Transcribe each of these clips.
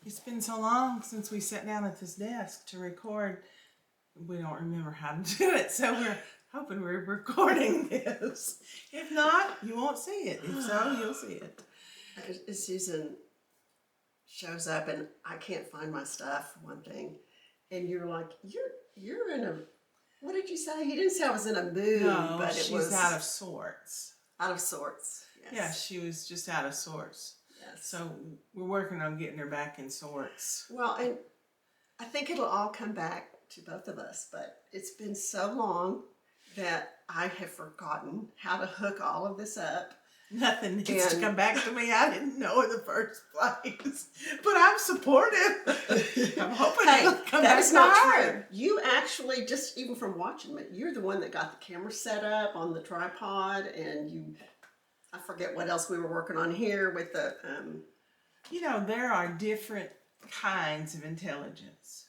It's been so long since we sat down at this desk to record. We don't remember how to do it, so we're hoping we're recording this. If not, you won't see it. If so, you'll see it. Susan shows up and I can't find my stuff, for one thing. And you're like, you're in a, what did you say? You didn't say I was in a mood, No, but she's it was out of sorts. out of sorts. Yes. Yeah, she was just out of sorts. Yes. So we're working on getting her back in sorts. Well, and I think it'll all come back to both of us, but it's been so long that I have forgotten how to hook all of this up. Nothing needs to come back to me. I didn't know in the first place. But I'm supportive. I'm hoping it'll come back that's to not her. true. You actually, just even from watching it, you're the one that got the camera set up on the tripod, and I forget what else we were working on here with the, You know, there are different kinds of intelligence.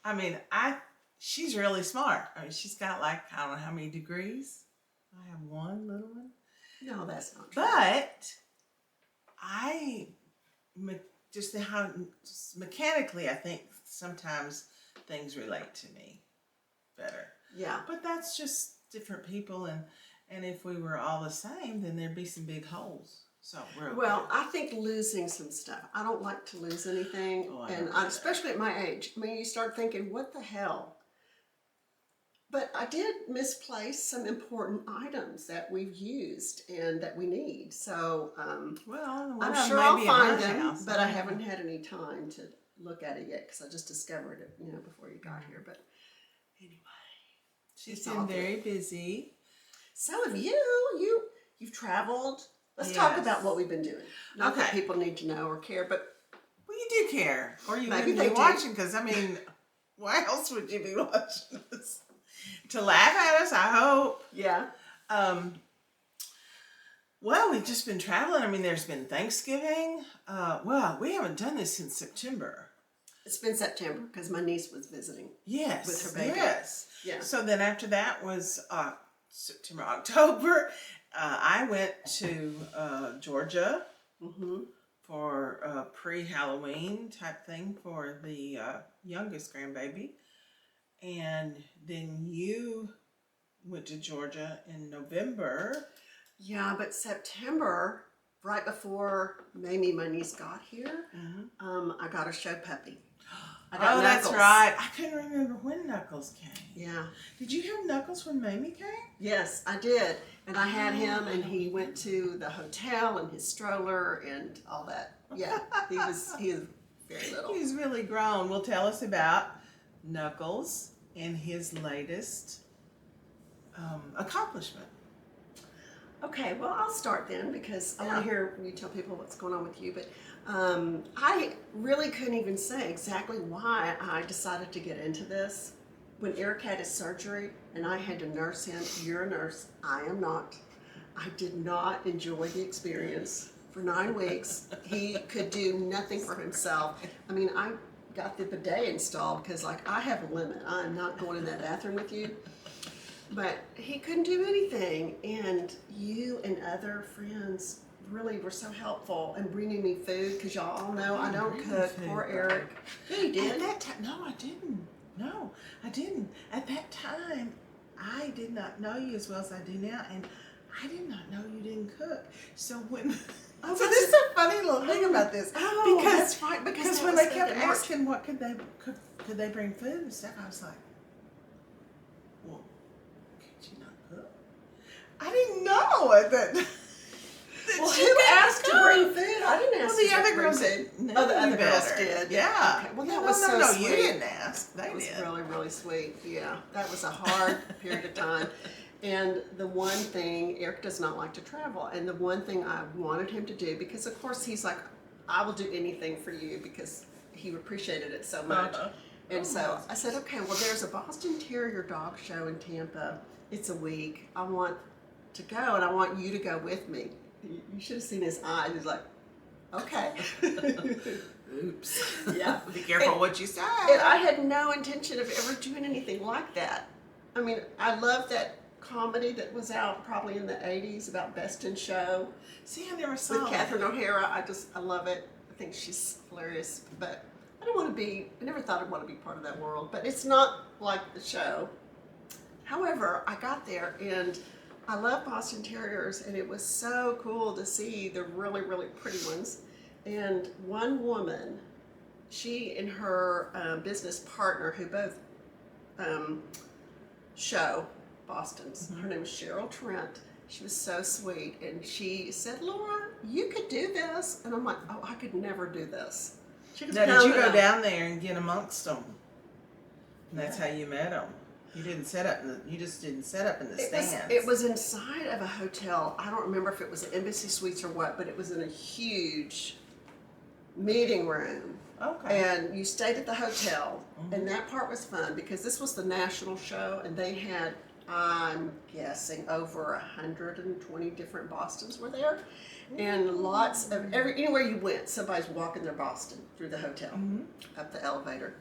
I mean, she's really smart. I mean, she's got like, I don't know how many degrees. I have one little one. no, that's not true. But just mechanically, I think sometimes things relate to me better. Yeah. But that's just different people, and if we were all the same, then there'd be some big holes. So we're okay. Well, I think losing some stuff. I don't like to lose anything, Oh, I and don't either. especially at my age. I mean, you start thinking, what the hell? But I did misplace some important items that we've used and that we need. So well, one I'm of them sure may I'll be in find my them, house. but I haven't had any time to look at it yet because I just discovered it, before you got here. But anyway, She's it's all been good. very busy. So have you. You've traveled. Let's talk Yes. about what we've been doing. Not that Okay. people need to know or care, but Well, you do care, or you Maybe wouldn't they be do. watching. Because I mean, why else would you be watching this? To laugh at us, I hope. yeah. Well, we've just been traveling. I mean, there's been Thanksgiving. Well, we haven't done this since September. It's been September because my niece was visiting. Yes. With her baby. Yes. Yeah. So then after that was September, October. I went to Georgia Mm-hmm. for a pre-Halloween type thing for the youngest grandbaby. And then you went to Georgia in November. Yeah, but September, right before Mamie, my niece, got here, I got a show puppy. I got Oh, that's Knuckles. right. I couldn't remember when Knuckles came. Yeah. Did you have Knuckles when Mamie came? Yes, I did. And I had him, and he went to the hotel and his stroller and all that. Yeah, he is very little. He's really grown. Well, tell us about Knuckles and his latest accomplishment. Okay, well, I'll start then because I want to hear you tell people what's going on with you. But I really couldn't even say exactly why I decided to get into this. When Eric had his surgery and I had to nurse him, you're a nurse, I am not. I did not enjoy the experience. For 9 weeks, he could do nothing for himself. I mean, I got the bidet installed because, like, I have a limit. I'm not going in that bathroom with you. But he couldn't do anything, and you and other friends really were so helpful in bringing me food because y'all all know I don't bring cook. food, Poor though. Eric. Yeah, he At did. that time, no, I didn't. No, I didn't. At that time, I did not know you as well as I do now, and I did not know you didn't cook. So when, Oh, so this is a funny little thing about this. Oh, because that's right. Because that when was they kept the March. asking what could they bring food and stuff, I was like, well, could you not cook? I didn't know at that. that Well, you who could asked to cook. bring food? I didn't ask. Well, the you to other bring girls food. did. Oh, the other girls better. did. Yeah. Okay. Well, Yeah, that was so no, sweet. you didn't ask. They That was did. really, really sweet. Yeah, that was a hard period of time. And the one thing, Eric does not like to travel. And the one thing I wanted him to do, because of course he's like, I will do anything for you because he appreciated it so much. Uh-huh. And so I said, okay, well, there's a Boston Terrier dog show in Tampa. It's a week. I want to go, and I want you to go with me. You should have seen his eyes. He's like, okay. Oops. Yeah. Be careful And- what you say. And I had no intention of ever doing anything like that. I mean, I love that comedy that was out probably in the 80s about Best in Show See, I never saw with that. Catherine O'Hara. I love it. I think she's hilarious. But I never thought I'd want to be part of that world. But it's not like the show. However, I got there and I love Boston Terriers, and it was so cool to see the really, really pretty ones. And one woman, she and her business partner, who both show Boston's, her name was Cheryl Trent. She was so sweet, and she said, "Laura, you could do this." And I'm like, "Oh, I could never do this." She goes, Now, "No, did you no, go no." down there and get amongst them? And that's how you met them. You didn't set up. You just didn't set up in the stands. It was inside of a hotel. I don't remember if it was an Embassy Suites or what, but it was in a huge meeting room. Okay. And you stayed at the hotel, and that part was fun because this was the national show, and they had, I'm guessing, over 120 different Bostons were there, and lots of anywhere you went, somebody's walking their Boston through the hotel, up the elevator.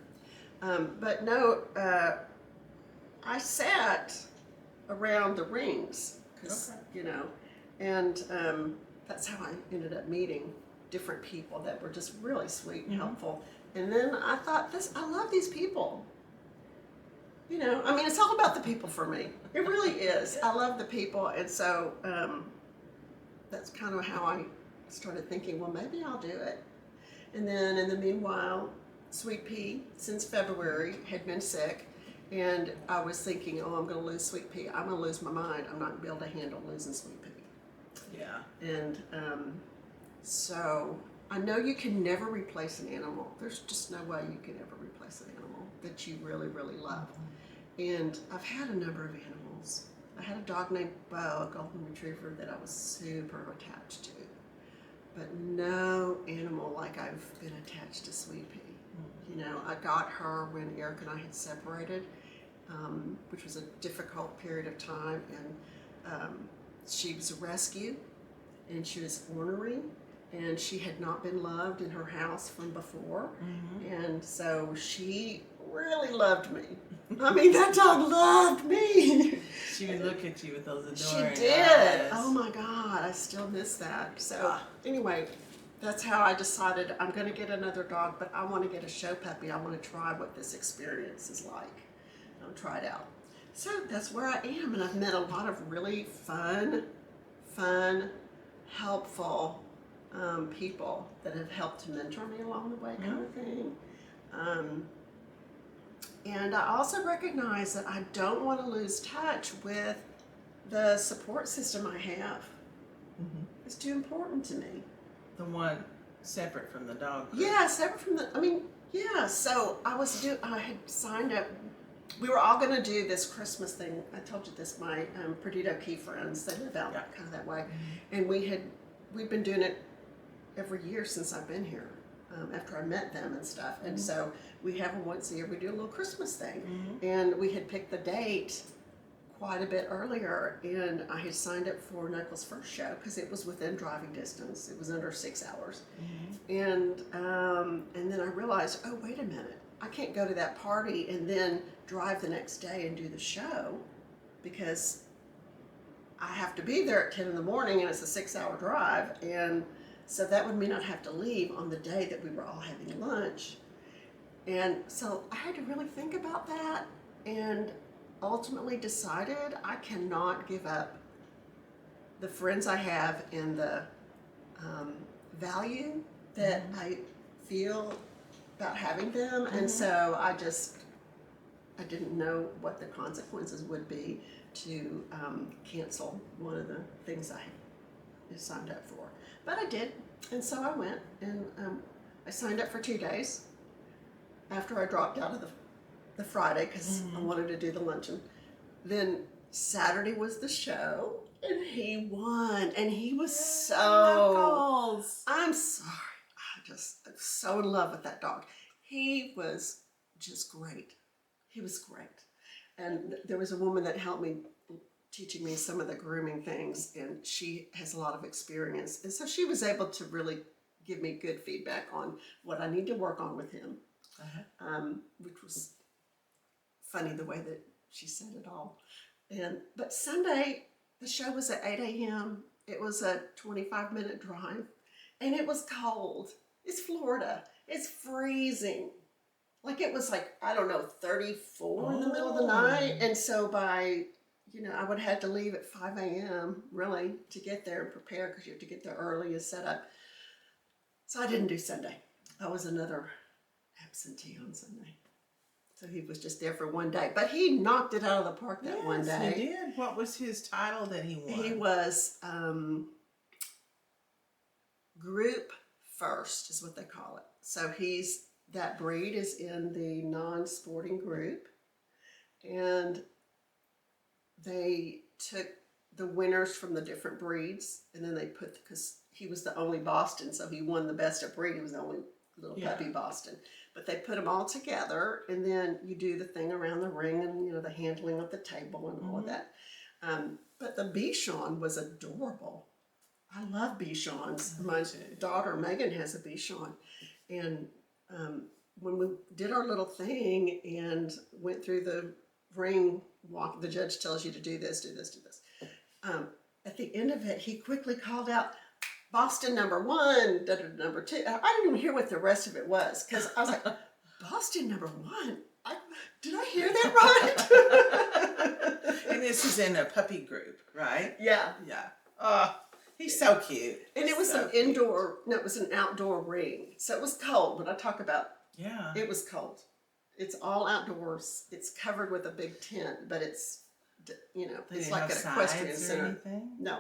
But no, I sat around the rings, because and that's how I ended up meeting different people that were just really sweet and helpful. And then I thought, I love these people. I mean, it's all about the people for me. It really is. I love the people, and so that's kind of how I started thinking, well, maybe I'll do it. And then in the meanwhile, Sweet Pea, since February, had been sick, and I was thinking, oh, I'm going to lose Sweet Pea. I'm going to lose my mind. I'm not going to be able to handle losing Sweet Pea. Yeah. And so I know you can never replace an animal. There's just no way you can ever replace an animal that you really, really love. And I've had a number of animals. I had a dog named Bo, a golden retriever that I was super attached to. But no animal like I've been attached to Sweet Pea. I got her when Eric and I had separated, which was a difficult period of time. And she was a rescue, and she was ornery, and she had not been loved in her house from before. And so she really loved me. I mean, that dog loved me. She would look at you with those adoring She did. eyes. Oh my God, I still miss that. So anyway, that's how I decided I'm going to get another dog, but I want to get a show puppy. I want to try what this experience is like. I'll try it out. So that's where I am, and I've met a lot of really fun, helpful people that have helped to mentor me along the way, kind of thing. And I also recognize that I don't want to lose touch with the support system I have. It's too important to me. The one separate from the dog group. Yeah, separate from so I had signed up. We were all going to do this Christmas thing. I told you this, my Perdido Key friends, they live out kind of that way. And we've been doing it every year since I've been here, after I met them and stuff. And so we have them once a year. We do a little Christmas thing. And we had picked the date quite a bit earlier, and I had signed up for Knuckles' first show because it was within driving distance. It was under 6 hours. And then I realized, oh, wait a minute. I can't go to that party and then drive the next day and do the show because I have to be there at 10 in the morning and it's a 6-hour drive. And so that would mean I'd have to leave on the day that we were all having lunch. And so I had to really think about that and ultimately decided I cannot give up the friends I have and the value that I feel about having them. And so I didn't know what the consequences would be to cancel one of the things I had signed up for. But I did, and so I went, and I signed up for 2 days after I dropped out of the Friday because I wanted to do the luncheon. Then Saturday was the show, and he won, and he was so... Knuckles. I'm sorry. I'm so in love with that dog. He was just great. He was great. And there was a woman that helped me, teaching me some of the grooming things, and she has a lot of experience. And so she was able to really give me good feedback on what I need to work on with him, which was funny the way that she said it all. But Sunday, the show was at 8 a.m. It was a 25-minute drive, and it was cold. It's Florida. It's freezing. Like it was like, I don't know, 34 in the middle of the night. And so by, I would have had to leave at 5 a.m. really to get there and prepare because you have to get there early and set up. So I didn't do Sunday. I was another absentee on Sunday. So he was just there for one day. But he knocked it out of the park that one day. He did. What was his title that he won? He was group first is what they call it. So that breed is in the non-sporting group. And they took the winners from the different breeds, and then they because he was the only Boston, so he won the best of breed. He was the only little puppy Boston. But they put them all together, and then you do the thing around the ring and, the handling of the table and all of that. But the Bichon was adorable. I love Bichons. My daughter Megan has a Bichon. And when we did our little thing and went through the ring walk, the judge tells you to do this, do this, do this. At the end of it, he quickly called out, Boston number 1, number 2. I didn't even hear what the rest of it was because I was like, Boston number 1? Did I hear that right? And this is in a puppy group, right? Yeah. Yeah. Oh, he's so cute. And it was it was an outdoor ring. So it was cold. When I talk about, it was cold. It's all outdoors. It's covered with a big tent, but it's, it's like an equestrian center. Anything? No.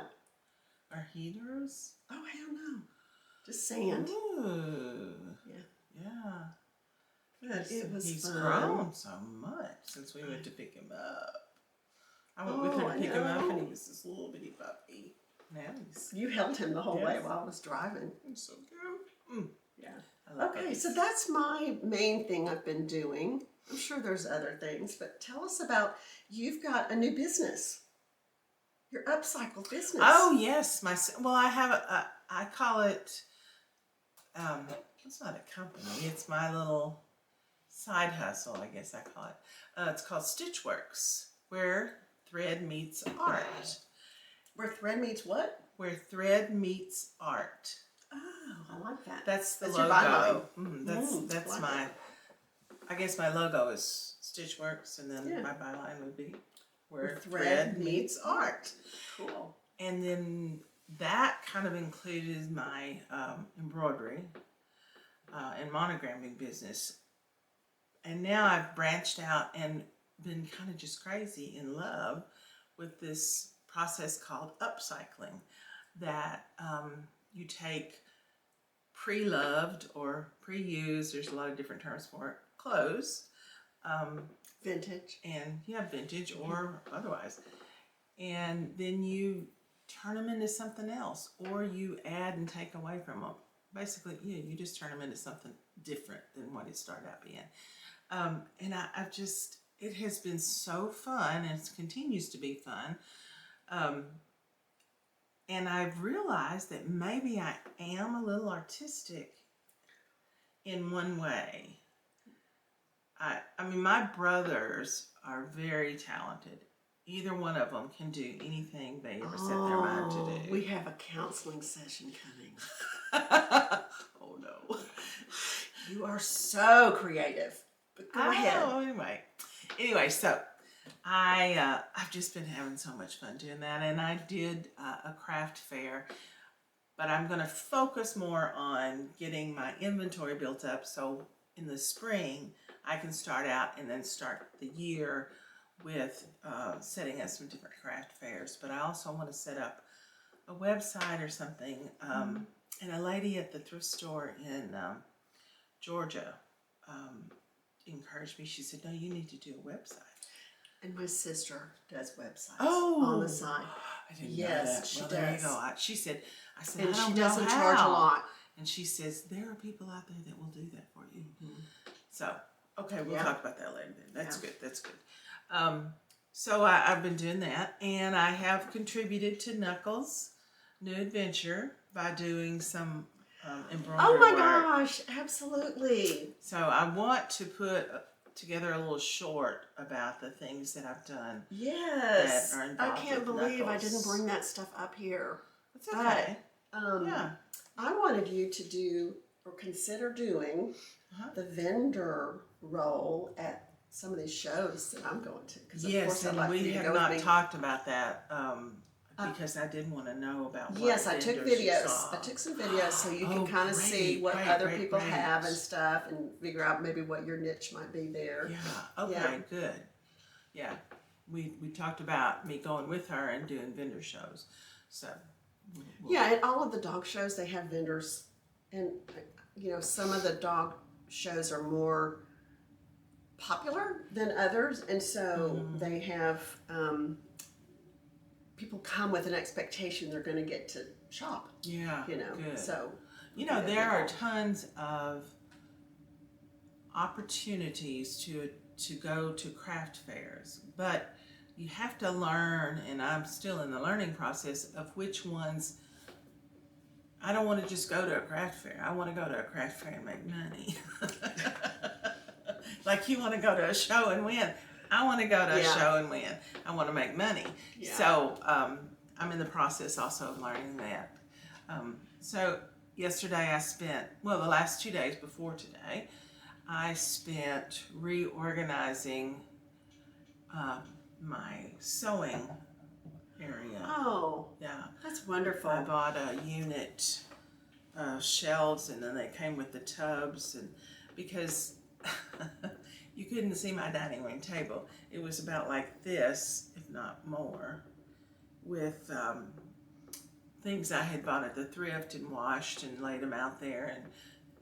Or heaters? Oh, hell no. Just sand. Ooh. Yeah. But it was he's fun. grown so much since we went to pick him up. I went with her to pick him up, and he was this little bitty puppy. Now You held him the whole way while I was driving. He's so cute. Yeah. Okay, so that's my main thing I've been doing. I'm sure there's other things, but tell us about, you've got a new business. Your upcycle business. Oh yes, I have I call it. It's not a company. It's my little side hustle, I guess I call it. It's called Stitchworks, where thread meets art. Where thread meets what? Where thread meets art. Oh, I like that. That's the That's logo. your byline. That's like my. it. I guess my logo is Stitchworks, and then my byline would be where thread thread meets art. Cool. And then that kind of included my embroidery and monogramming business. And now I've branched out and been kind of just crazy in love with this process called upcycling, that you take pre-loved or pre-used, there's a lot of different terms for it, clothes. Vintage. And vintage or otherwise. And then you turn them into something else, or you add and take away from them. Basically, you just turn them into something different than what it started out being. And it has been so fun, and it continues to be fun. And I've realized that maybe I am a little artistic in one way. I mean, my brothers are very talented. Either one of them can do anything they ever set their mind to do. We have a counseling session coming. Oh no. You are so creative. But go ahead. Anyway, so I've just been having so much fun doing that, and I did a craft fair, but I'm going to focus more on getting my inventory built up, so in the spring I can start out and then start the year with setting up some different craft fairs. But I also want to set up a website or something. And a lady at the thrift store in Georgia encouraged me. She said, no, you need to do a website. And my sister does websites on the side. I didn't know that. She well, does. There you go. I said, and I don't she know doesn't how. charge a lot. And she says, there are people out there that will do that for you. So, okay, we'll talk about that later then. That's good. That's good. So I've been doing that, and I have contributed to Knuckles' new adventure by doing some embroidery Oh my work. gosh, absolutely. So I want to put together a little short about the things that I've done. Yes. That are I involved can't with believe I Knuckles. didn't bring that stuff up here. It's okay. Yeah. I wanted you to do or consider doing the vendor role at some of these shows that I'm going to. Because of Yes, course I'd and like for you we to have go with not me. talked about that because I did want to know about what Yes, I took vendors you videos. saw. I took some videos so you Oh, can kind of see great, what great, other great, people great. have and stuff, and figure out maybe what your niche might be there. Yeah. Okay. Yeah. Good. Yeah. We talked about me going with her and doing vendor shows. So. Yeah, and all of the dog shows they have vendors, and some of the dog shows are more popular than others, and so they have people come with an expectation they're going to get to shop. Yeah. Good. So there are tons of opportunities to go to craft fairs, but you have to learn, and I'm still in the learning process of which ones. I don't want to just go to a craft fair. I want to go to a craft fair and make money. Like you want to go to a show and win. I want to go to a show and win. I want to make money. Yeah. So I'm in the process also of learning that. So yesterday I spent, the last 2 days before today, I spent reorganizing my sewing area. Oh, Yeah. that's wonderful. I bought a unit shelves, and then they came with the tubs, and because you couldn't see my dining room table, it was about like this, if not more, with things I had bought at the thrift and washed and laid them out there,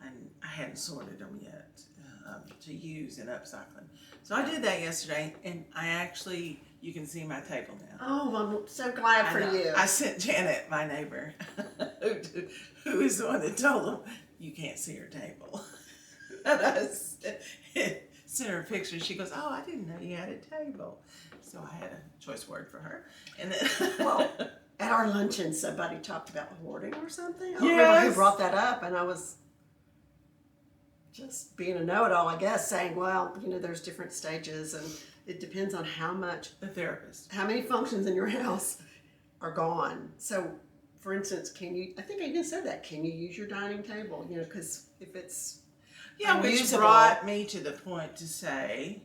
and I hadn't sorted them yet to use in upcycling. So I did that yesterday, and you can see my table now. Oh, I'm so glad for you. I sent Janet, my neighbor, who is the one that told them, you can't see her table. And I sent her a picture, and she goes, oh, I didn't know you had a table. So I had a choice word for her. And then, Well, at our luncheon, somebody talked about hoarding or something. I don't remember who brought that up, and I was just being a know-it-all, I guess, saying, well, there's different stages, and it depends on how many functions in your house are gone. So, for instance, I think I even said that, can you use your dining table? Because if it's which unusable, brought me to the point to say,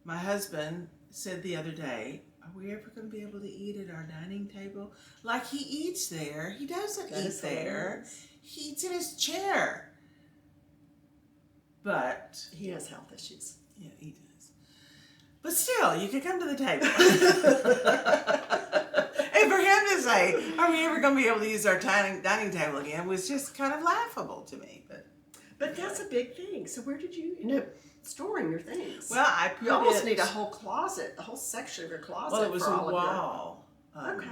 my husband said the other day, are we ever going to be able to eat at our dining table? Like he eats there. He doesn't eat there. He eats in his chair. But he has health issues. Yeah, he does. But still, you can come to the table. And for him to say, are we ever going to be able to use our dining table again, was just kind of laughable to me. But that's a big thing. So where did you end up storing your things? Well, you almost need a whole closet, a whole section of your closet. Well, it was for a all wall. Okay.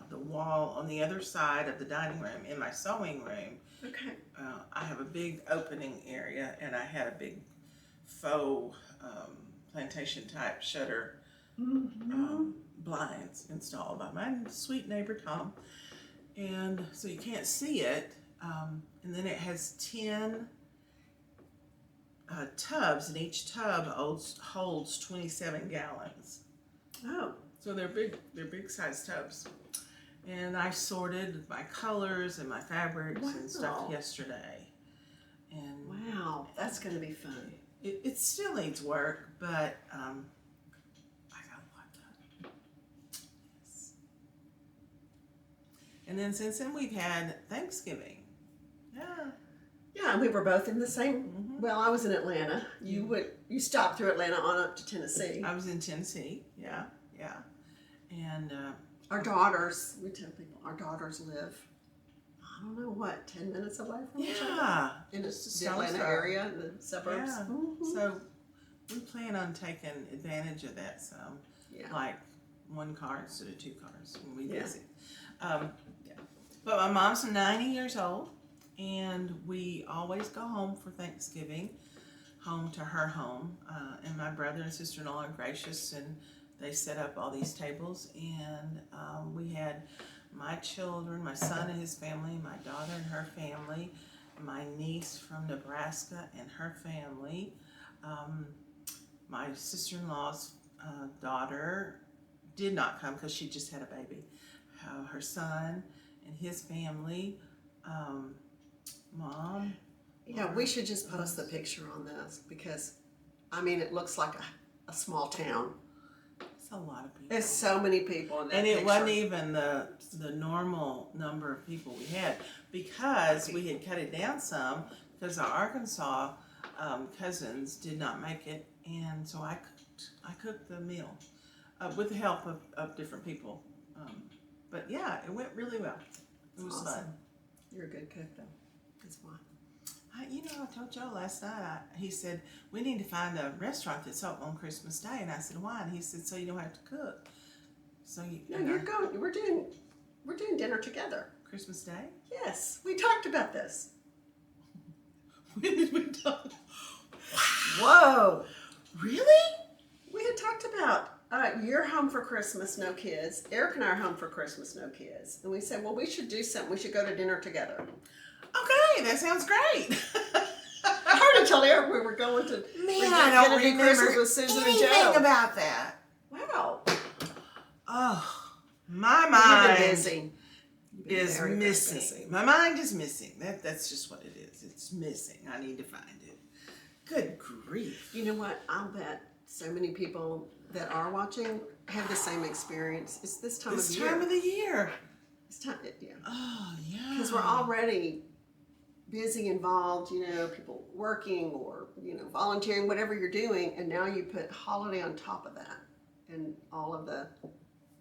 The wall on the other side of the dining room in my sewing room. Okay. I have a big opening area, and I had a big faux plantation type shutter blinds installed by my sweet neighbor Tom, and so you can't see it. And then it has 10 tubs, and each tub holds 27 gallons. Oh. So they're big size tubs. And I sorted my colors and my fabrics and stuff yesterday. And wow, that's going to be fun. It still needs work, but I got a lot done. Yes. And then since then we've had Thanksgiving. Yeah. Yeah, and we were both in the same. Well, I was in Atlanta. You stopped through Atlanta on up to Tennessee. I was in Tennessee. Yeah. And our daughters, we tell people, our daughters live, I don't know what, 10 minutes away from each other? In the Atlanta area, in the suburbs. Yeah. So we plan on taking advantage of that some. Yeah. Like one car instead of 2 cars when we visit. But my mom's 90 years old, and we always go home for Thanksgiving, home to her home. And my brother and sister-in-law are gracious, and they set up all these tables, and we had my children, my son and his family, my daughter and her family, my niece from Nebraska and her family, My sister-in-law's daughter did not come because she just had a baby. Her son and his family, mom. Yeah, we should just post the picture on this because, I mean, it looks like a small town. It's a lot of people. There's so many people in that And picture. it wasn't even the normal number of people we had because we had cut it down some because our Arkansas cousins did not make it, and so I cooked the meal with the help of different people. But yeah, it went really well. It was awesome. fun. You're a good cook, though. That's why. I told Joe last night, he said, we need to find a restaurant that's open on Christmas Day. And I said, why? And he said, so you don't have to cook. So No, you're going. We're doing dinner together. Christmas Day? Yes, we talked about this. When did we talk? Whoa! Really? We had talked about you're home for Christmas, no kids. Eric and I are home for Christmas, no kids. And we said, well, we should do something. We should go to dinner together. Okay, that sounds great. I already told Eric we were going to. I don't remember Christmas with Susan and anything Joe. about that. Wow. Oh, my You've mind been busy. You've been is very, very missing. busy. My mind is missing. That's just what it is. It's missing. I need to find it. Good grief. You know what? I'll bet so many people that are watching have the same experience. It's this time This of year. time of the year. It's time, yeah. Oh, yeah. Because we're already busy, involved, people working or, volunteering, whatever you're doing, and now you put holiday on top of that and all of the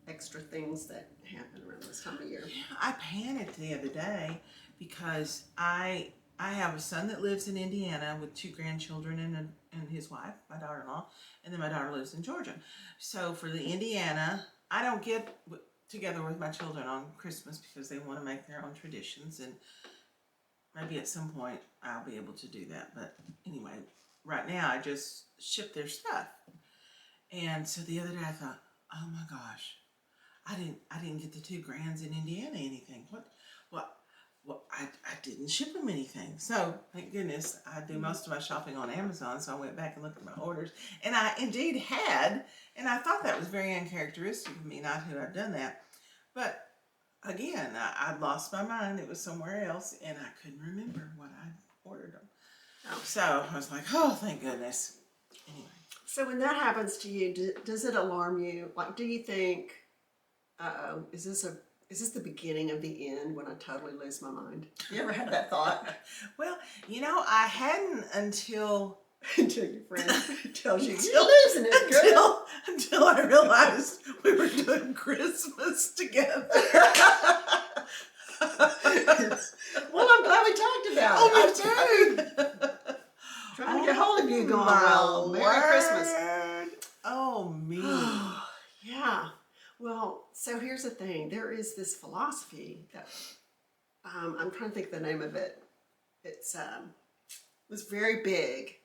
extra things that happen around this time of year. Yeah, I panicked the other day because I have a son that lives in Indiana with 2 grandchildren and his wife, my daughter-in-law, and then my daughter lives in Georgia. So for the Indiana, I don't get together with my children on Christmas because they want to make their own traditions, and maybe at some point I'll be able to do that. But anyway, right now I just ship their stuff. And so the other day I thought, oh my gosh, I didn't get the 2 grands in Indiana anything. Well, I didn't ship them anything. So thank goodness I do most of my shopping on Amazon. So I went back and looked at my orders, and I indeed had, and I thought that was very uncharacteristic of me not to have done that. But again, I'd lost my mind. It was somewhere else, and I couldn't remember what I ordered them. Oh. So I was like, oh, thank goodness. Anyway. So when that happens to you, does it alarm you? Like, do you think, is this the beginning of the end when I totally lose my mind? You ever had that thought? Well, I hadn't until Until your friend tells you you're losing it, girl. until I realized we were doing Christmas together. Well, I'm glad we talked about it. Oh, me too. Trying to get hold of you going, well, Merry Christmas. Oh, me. Yeah. Well, so here's the thing. There is this philosophy that I'm trying to think of the name of it. It's was very big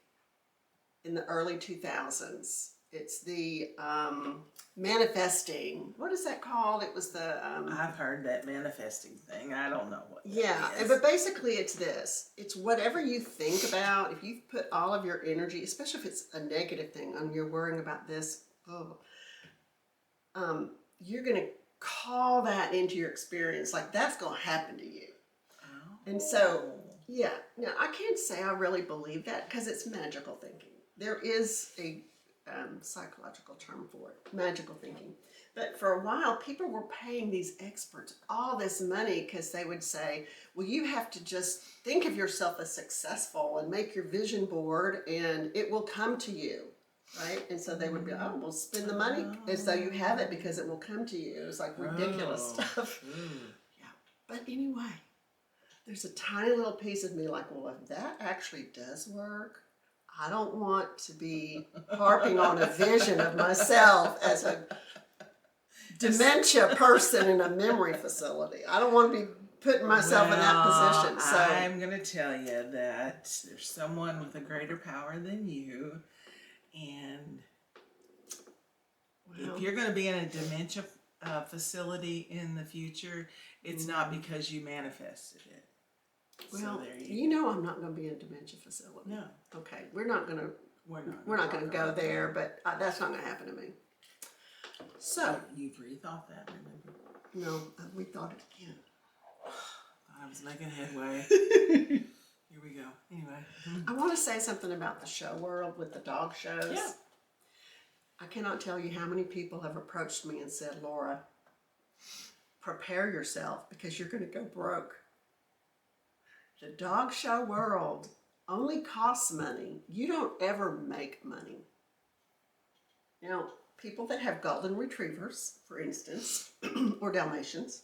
in the early 2000s. It's the manifesting. What is that called? It was the I've heard that manifesting thing. I don't know what that yeah, is. but basically it's this. It's whatever you think about. If you put all of your energy, especially if it's a negative thing, and you're worrying about this, you're going to call that into your experience. Like that's going to happen to you. Oh. And so, yeah. Now, I can't say I really believe that because it's magical thinking. There is a psychological term for it, magical thinking. But for a while, people were paying these experts all this money because they would say, well, you have to just think of yourself as successful and make your vision board and it will come to you, right? And so they would be, oh, well, spend the money as though you have it because it will come to you. It was like ridiculous stuff. Yeah. But anyway, there's a tiny little piece of me like, well, if that actually does work, I don't want to be harping on a vision of myself as a dementia person in a memory facility. I don't want to be putting myself in that position. So I'm going to tell you that there's someone with a greater power than you, and if you're going to be in a dementia facility in the future, it's not because you manifested it. Well, So there you know I'm not going to be in a dementia facility. No. Okay, we're not going to we're not going to go there, but that's not going to happen to me. So, You've rethought that, remember? no, we thought it again. I was making headway. Here we go. Anyway. I want to say something about the show world with the dog shows. Yeah. I cannot tell you how many people have approached me and said, Laura, prepare yourself because you're going to go broke. The dog show world only costs money. You don't ever make money. You know, people that have golden retrievers, for instance, or Dalmatians,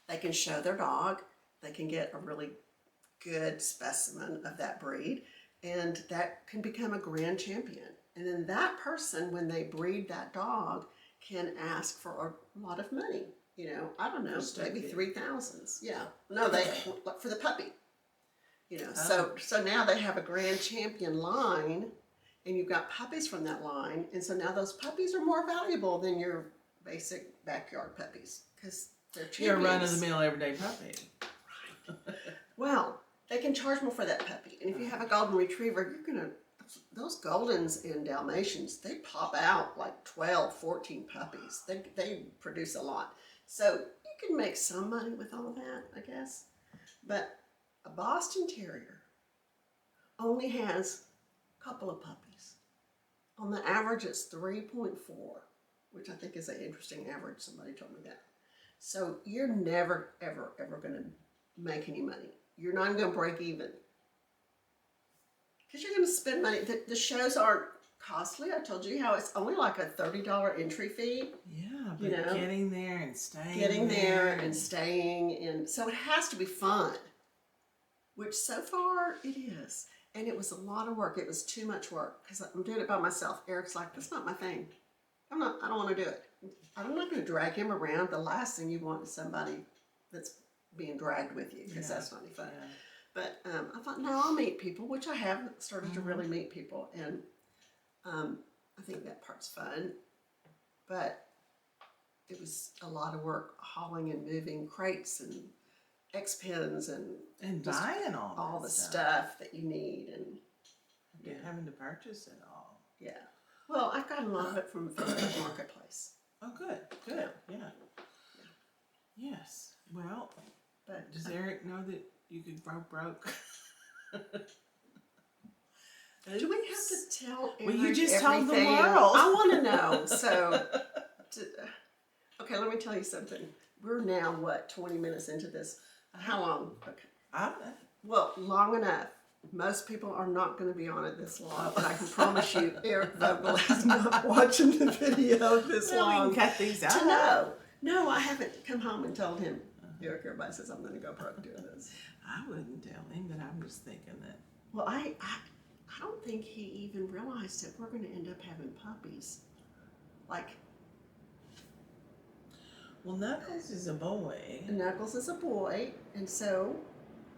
they can show their dog. They can get a really good specimen of that breed, and that can become a grand champion. And then that person, when they breed that dog, can ask for a lot of money. You know, I don't know, maybe 3,000s. Yeah, no, they for the puppy. You know, so now they have a grand champion line, and you've got puppies from that line, and so now those puppies are more valuable than your basic backyard puppies because they're champions. You're a run-of-the-mill everyday puppy. Well, they can charge more for that puppy, and if you have a golden retriever, you're gonna. Those Goldens and Dalmatians, they pop out like 12, 14 puppies. They produce a lot. So you can make some money with all that, I guess. But a Boston Terrier only has a couple of puppies. On the average, it's 3.4, which I think is an interesting average. Somebody told me that. So you're never, ever, ever going to make any money. You're not even going to break even. Because you're going to spend money. The shows aren't costly. I told you how it's only like a $30 entry fee. Yeah, but getting there and staying Getting there and staying. And so it has to be fun. Which so far it is. And it was a lot of work. It was too much work. Because I'm doing it by myself. Eric's like, that's not my thing. I don't want to do it. I'm not going to drag him around. The last thing you want is somebody that's being dragged with you. Because that's not any fun. Yeah. But I thought, no, I'll meet people, which I have started to really meet people. And I think that part's fun. But it was a lot of work hauling and moving crates and X-pens and buying all the stuff that you need. And having to purchase it all. Yeah. Well, I've gotten a lot of it from Facebook Marketplace. Oh, good. Yeah. Yes. Well, but does Eric know that you could go broke? Do we have to tell Eric Well, you just everything? told the world. I want to know. So, okay, let me tell you something. We're now, 20 minutes into this? How long? Okay. Well, long enough. Most people are not going to be on it this long, but I can promise you Eric Vogel is not watching the video this long. We can cut these out. To know. No, I haven't come home and told him. Eric, everybody says I'm going to go broke doing this. I wouldn't tell him, but I'm just thinking that. Well, I don't think he even realized that we're going to end up having puppies. Well, Knuckles is a boy. Knuckles is a boy, and so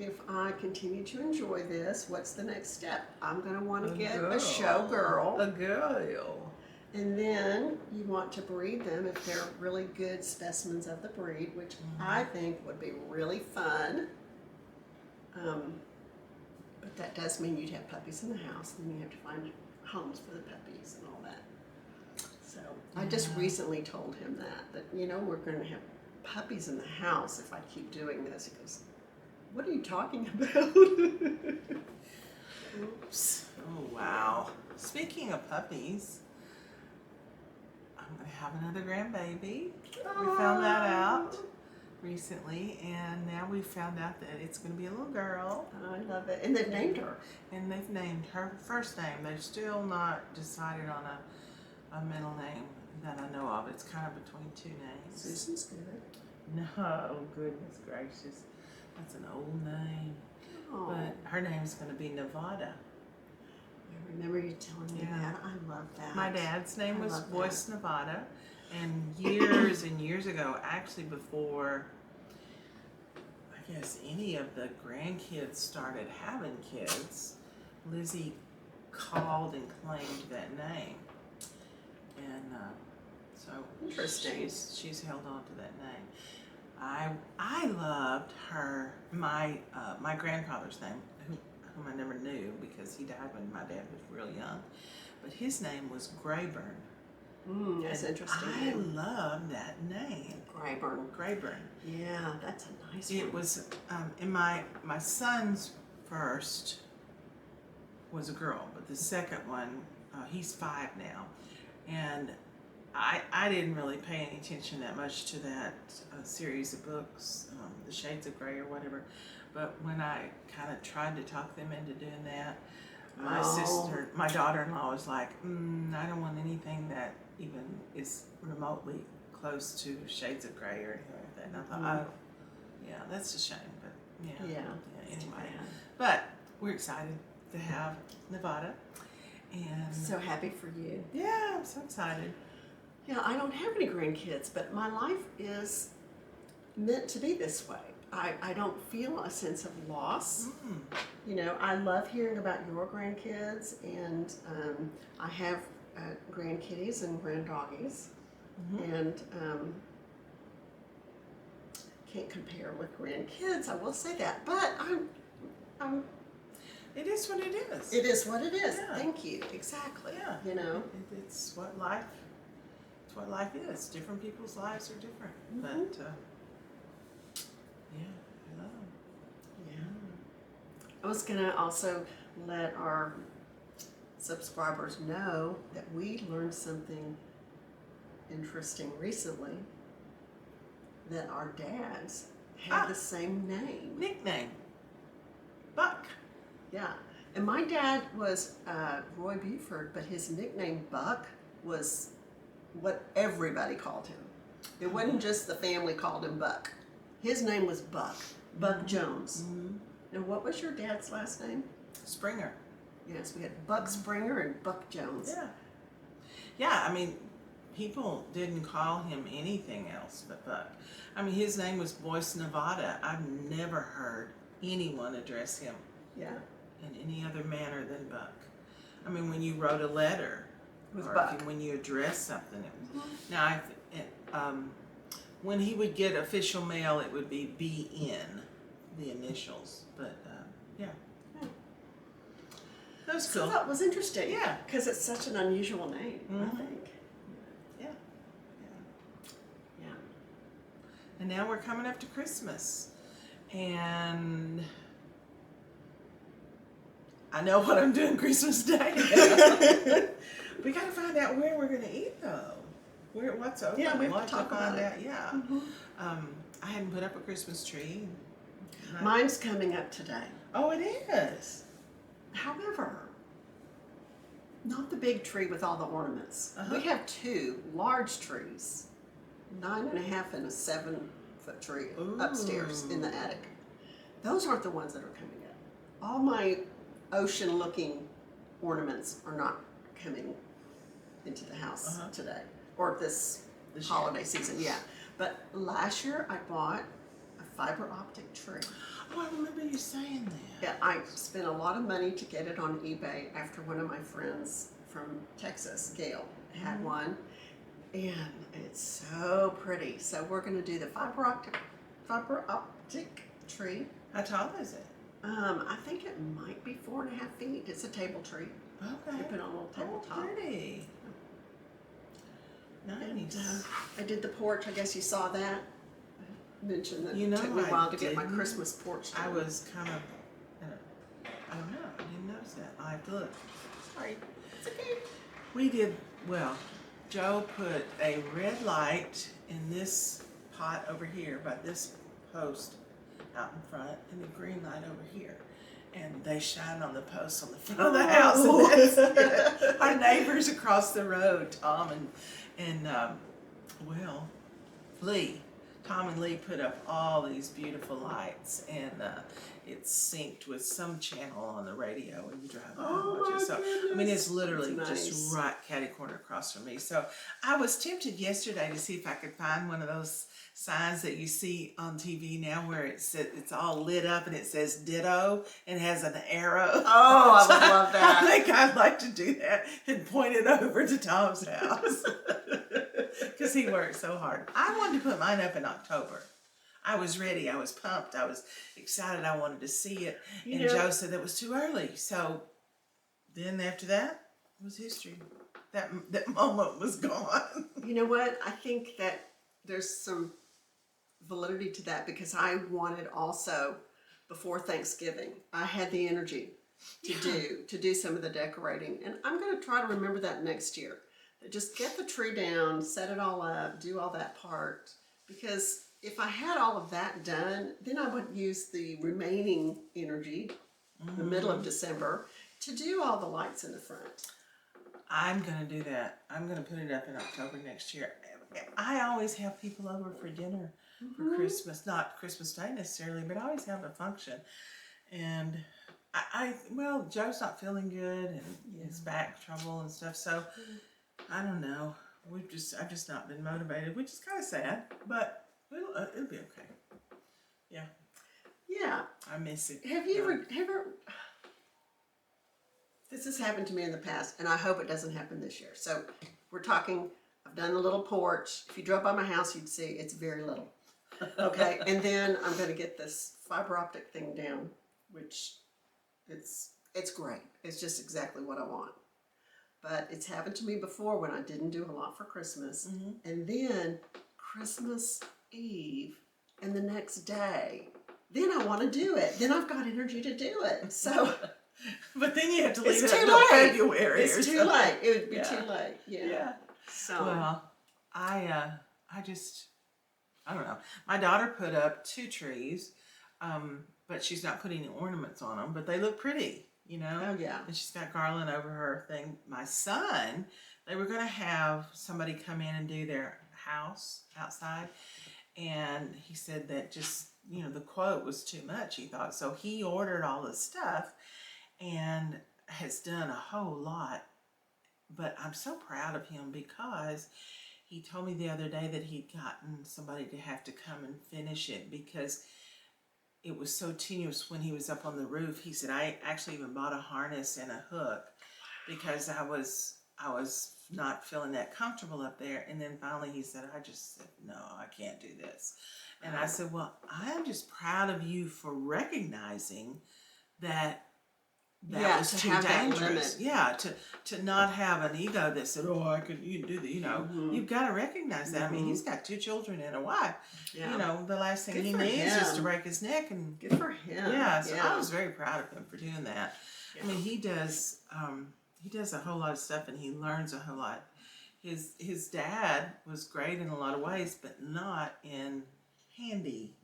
if I continue to enjoy this, what's the next step? I'm going to want to get a show girl. A girl. And then you want to breed them if they're really good specimens of the breed, which I think would be really fun. But that does mean you'd have puppies in the house, and then you have to find homes for the puppies and all that. So I just recently told him that we're going to have puppies in the house if I keep doing this. He goes, "What are you talking about?" Oops. Oh, wow. Speaking of puppies, I'm going to have another grandbaby. We found that out recently, and now we found out that it's going to be a little girl. I love it. And they've named her. And they've named her first name. They've still not decided on a middle name that I know of. It's kind of between two names. Susan's good. No, goodness gracious. That's an old name. Oh. But her name's going to be Nevada. I remember you telling me that. I love that. My dad's name was Boyce Nevada. And years and years ago, actually before, I guess, any of the grandkids started having kids, Lizzie called and claimed that name. And so interesting. She's held on to that name. I loved my grandfather's name, whom I never knew because he died when my dad was real young. But his name was Grayburn. That's And interesting. I love that name. Grayburn. Grayburn. Yeah, that's a nice It one. was, in my son's first was a girl, but the second one, he's 5 now. And I didn't really pay any attention that much to that series of books, The Shades of Grey or whatever. But when I kind of tried to talk them into doing that, my daughter-in-law was like, I don't want anything that even is remotely close to Shades of Grey or anything like that. And I thought, oh, yeah, that's a shame, but yeah. Anyway, but we're excited to have Nevada, and So happy for you. yeah, I'm so excited. Yeah, I don't have any grandkids, but my life is meant to be this way. I don't feel a sense of loss. You know, I love hearing about your grandkids, and I have grandkitties and granddoggies, and can't compare with grandkids. I will say that, but I'm. It is what it is. It is what it is. Yeah. Thank you. Exactly. Yeah. You know. It's what life. It's what life is. Different people's lives are different, but yeah, I love them. Yeah. I was gonna also let our subscribers know that we learned something interesting recently, that our dads had the same name. Nickname. Buck. Yeah. And my dad was Roy Buford, but his nickname Buck was what everybody called him. It wasn't just the family called him Buck. His name was Buck. Buck Jones. And what was your dad's last name? Springer. Yes, we had Buck Springer and Buck Jones. Yeah. Yeah, I mean, people didn't call him anything else but Buck. I mean, his name was Boyce Nevada. I've never heard anyone address him Yeah. in any other manner than Buck. I mean, when you wrote a letter, It was or Buck. when you addressed something, it was. Now, when he would get official mail, it would be BN, the initials. But yeah, that was So cool. that was interesting. Yeah. Because it's such an unusual name, I think. Yeah. Yeah. And now we're coming up to Christmas, and I know what I'm doing Christmas Day. We got to find out where we're going to eat, though. What's open? Yeah, we have We'll to talk about it. Yeah. I hadn't put up a Christmas tree. Mine's coming up today. Oh, it is. However, not the big tree with all the ornaments. Uh-huh. We have 2 large trees, 9.5 and a 7-foot tree upstairs in the attic. Those aren't the ones that are coming up. All my ocean-looking ornaments are not coming into the house today or this holiday season. Yeah, but last year I bought a fiber optic tree. Oh, I remember you saying that. Yeah, I spent a lot of money to get it on eBay after one of my friends from Texas, Gail, had one, and it's so pretty. So we're going to do the fiber optic tree. How tall is it? I think it might be 4.5 feet. It's a table tree. Okay. You put it on a little tabletop. Oh, pretty. And Nice. I did the porch. I guess you saw that. I mentioned that You it know, took me a I while to get my didn't. Christmas porch done. I was kind of, I don't know, I didn't notice that. I have to look. Sorry. It's okay. We did, well, Joe put a red light in this pot over here by this post out in front and the green light over here. And they shine on the posts on the front of the house. And that's our neighbors across the road, Tom and Lee. Tom and Lee put up all these beautiful lights, and it's synced with some channel on the radio when you drive by. Oh and watch it. So, I mean, it's goodness. literally That's nice. just right catty corner across from me. So I was tempted yesterday to see if I could find one of those signs that you see on TV now where it's all lit up and it says ditto and has an arrow. Oh, I would love that. I think I'd like to do that and point it over to Tom's house because he worked so hard. I wanted to put mine up in October. I was ready. I was pumped. I was excited. I wanted to see it. You And know- Joe said that was too early. So then after that, it was history. That moment was gone. You know what? I think that there's some validity to that because I wanted also before Thanksgiving. I had the energy to do some of the decorating, and I'm going to try to remember that next year. Just get the tree down, set it all up, do all that part. Because if I had all of that done, then I would use the remaining energy, the middle of December, to do all the lights in the front. I'm going to do that. I'm going to put it up in October next year. I always have people over for dinner for Christmas. Not Christmas Day necessarily, but I always have a function. And well, Joe's not feeling good and his back trouble and stuff. So I don't know. I've just not been motivated, which is kind of sad, but it'll be okay. Yeah. Yeah. I miss it. Have you ever, this has happened to me in the past, and I hope it doesn't happen this year. So we're talking, I've done the little porch. If you drove by my house, you'd see it's very little. Okay. And then I'm going to get this fiber optic thing down, which it's great. It's just exactly what I want. But it's happened to me before when I didn't do a lot for Christmas. And then Christmas Eve and the next day, then I want to do it. Then I've got energy to do it. So But then you have to leave it's it too until late. February. It's too late. It would be too late. Yeah. Yeah. So Well, I don't know. My daughter put up 2 trees, but she's not putting any ornaments on them. But they look pretty, you know. Oh yeah. And she's got garland over her thing. My son, they were going to have somebody come in and do their house outside, and he said that just, you know, the quote was too much, he thought. So he ordered all the stuff and has done a whole lot. But I'm so proud of him because he told me the other day that he'd gotten somebody to have to come and finish it because it was so tenuous when he was up on the roof. He said, I actually even bought a harness and a hook because I was not feeling that comfortable up there. And then finally he said, I just said, no, I can't do this. And I said, well, I am just proud of you for recognizing that was to too have that dangerous. limit. Yeah, to not have an ego that said, oh, you can do that. You know, you've got to recognize that. I mean, he's got 2 children and a wife. Yeah. You know, the last thing Good he for needs is to him. break his neck. And Good for him. yeah, so I was very proud of him for doing that. Yeah. I mean, he does a whole lot of stuff and he learns a whole lot. His dad was great in a lot of ways, but not in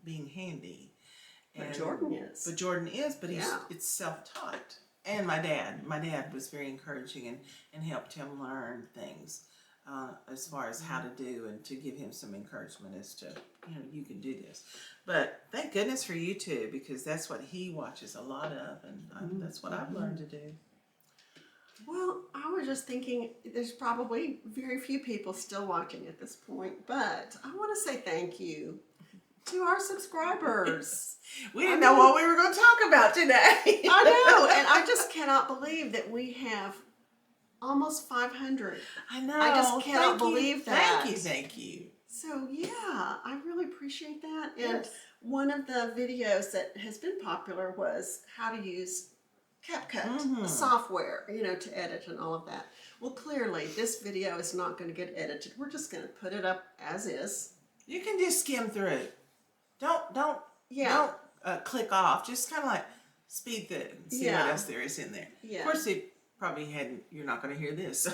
being handy. But Jordan is. But Jordan is, but it's self-taught. And my dad was very encouraging and helped him learn things as far as how to do and to give him some encouragement as to, you know, you can do this. But thank goodness for you too, because that's what he watches a lot of, and that's what I've learned to do. Well, I was just thinking there's probably very few people still watching at this point, but I want to say thank you to our subscribers. We didn't know what we were going to talk about today. I know, and I just cannot believe that we have almost 500. I know. I just cannot Thank you. believe that. Thank you. So yeah, I really appreciate that. And Yes. one of the videos that has been popular was how to use CapCut, the software, you know, to edit and all of that. Well, clearly this video is not going to get edited. We're just going to put it up as is. You can just skim through. Don't Yeah. click off. Just kind of like speed through and see what Yeah. else there is in there. Yeah. Of course, it probably hadn't. You're not going to hear this. So.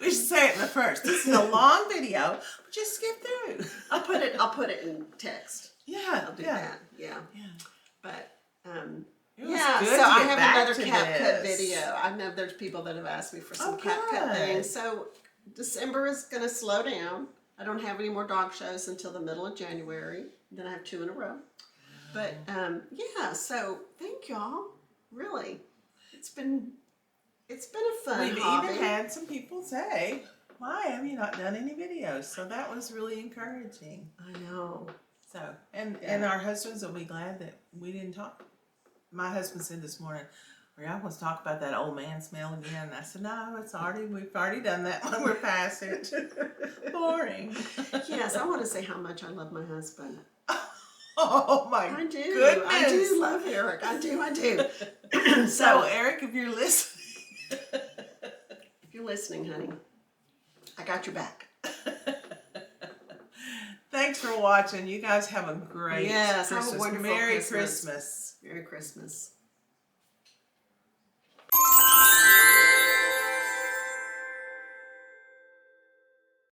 We should say it in the first. This is a long video, but just skip through. I'll put it in text. Yeah, I'll do yeah, that. Yeah. yeah. But It was yeah, good so to I get have back another to CapCut this. video. I know there's people that have asked me for some Oh, CapCut good. things. So December is going to slow down. I don't have any more dog shows until the middle of January. Then I have 2 in a row. But yeah, so thank y'all. Really, it's been a fun We've hobby. even had some people say, "Why have you not done any videos?" So that was really encouraging. I know. So, and our husbands will be glad that we didn't talk. My husband said this morning, Or y'all want to talk about that old man smell again? And I said, no, we've already done that one. We're past it. Boring. Yes, I want to say how much I love my husband. Oh my I do. goodness. I do love Eric. I do. So, Eric, if you're listening. If you're listening, honey, I got your back. Thanks for watching. You guys have a great Yes, Christmas. have a wonderful Merry Christmas. Christmas. Merry Christmas.